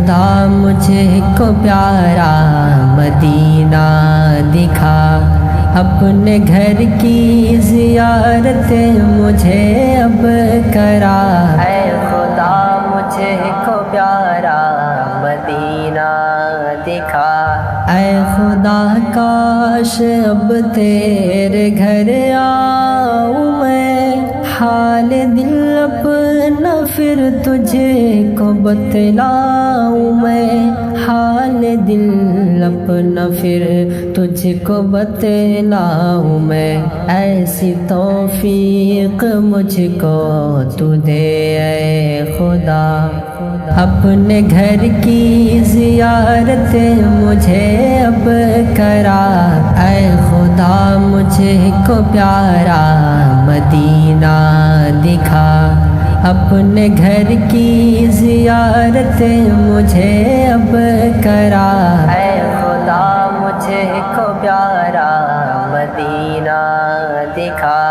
خدا مجھے کو پیارا مدینہ دکھا، اپنے گھر کی زیارت مجھے اب کرا، اے خدا مجھے کو پیارا مدینہ دکھا، اے خدا کاش اب تیرے گھر آؤں میں، حال دل اپنا پھر تجھے کو بتلاؤں میں، حال دل اپنا پھر تجھ کو بتلاؤں میں، ایسی توفیق مجھ کو تو دے اے خدا، اپنے گھر کی زیارت مجھے اب کرا، اے خدا مجھے کو پیارا مدینہ دکھا، اپنے گھر کی زیارت مجھے اب کرا، اے خدا مجھے کو پیارا مدینہ دکھا،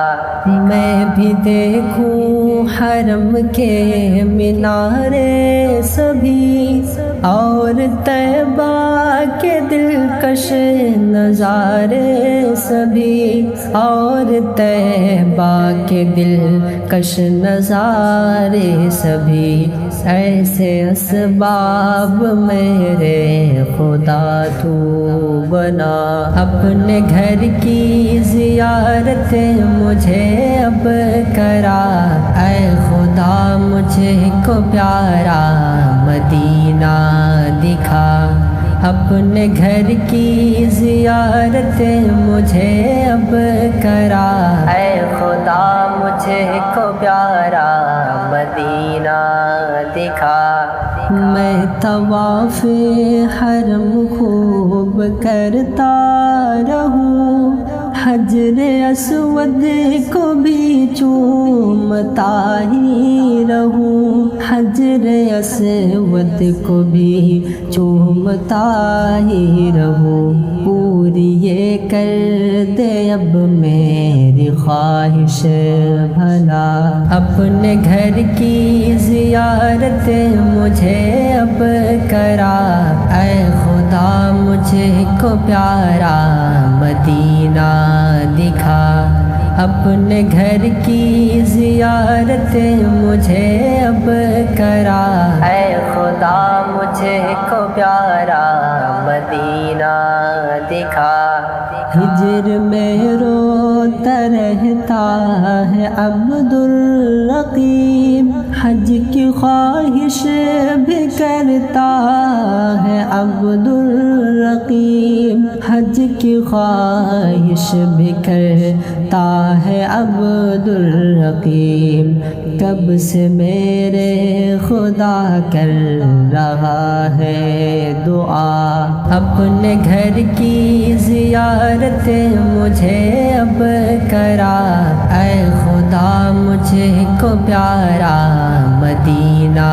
میں بھی دیکھوں حرم کے مینارے سبھی، اور طیبہ کے دلکش نظارے سبھی، اور طیبہ کے دلکش نظارے سبھی، ایسے اسباب میرے خدا تو بنا، اپنے گھر کی زیارت مجھے اب کرا، اے خدا مجھے کو پیارا مدینہ دکھا، اپنے گھر کی زیارت مجھے اب کرا، اے خدا مجھے کو پیارا مدینہ دکھا، میں طواف حرم خوب کرتا رہوں، حجر اسود کو بھی چومتا ہی رہوں، حجر اسود کو بھی چومتا ہی رہوں، پوری یہ کر دے اب میری خواہش بھلا، اپنے گھر کی زیارت مجھے اب کرا، اے خدا مجھے کو پیارا مدینہ دکھا، اپنے گھر کی زیارت مجھے اب کرا، اے خدا مجھے کو پیارا مدینہ دکھا، ہجر میں روتا رہتا ہے عبد الرقیب، حج کی خواہش بھی کرتا ہے عبد الرقیب، حج کی خواہش بھی کرتا ہے عبد الرقیب، کب سے میرے خدا کر رہا ہے دعا، اپنے گھر کی زیارت مجھے اب کرا، اے خدا مجھے کو پیارا مدینہ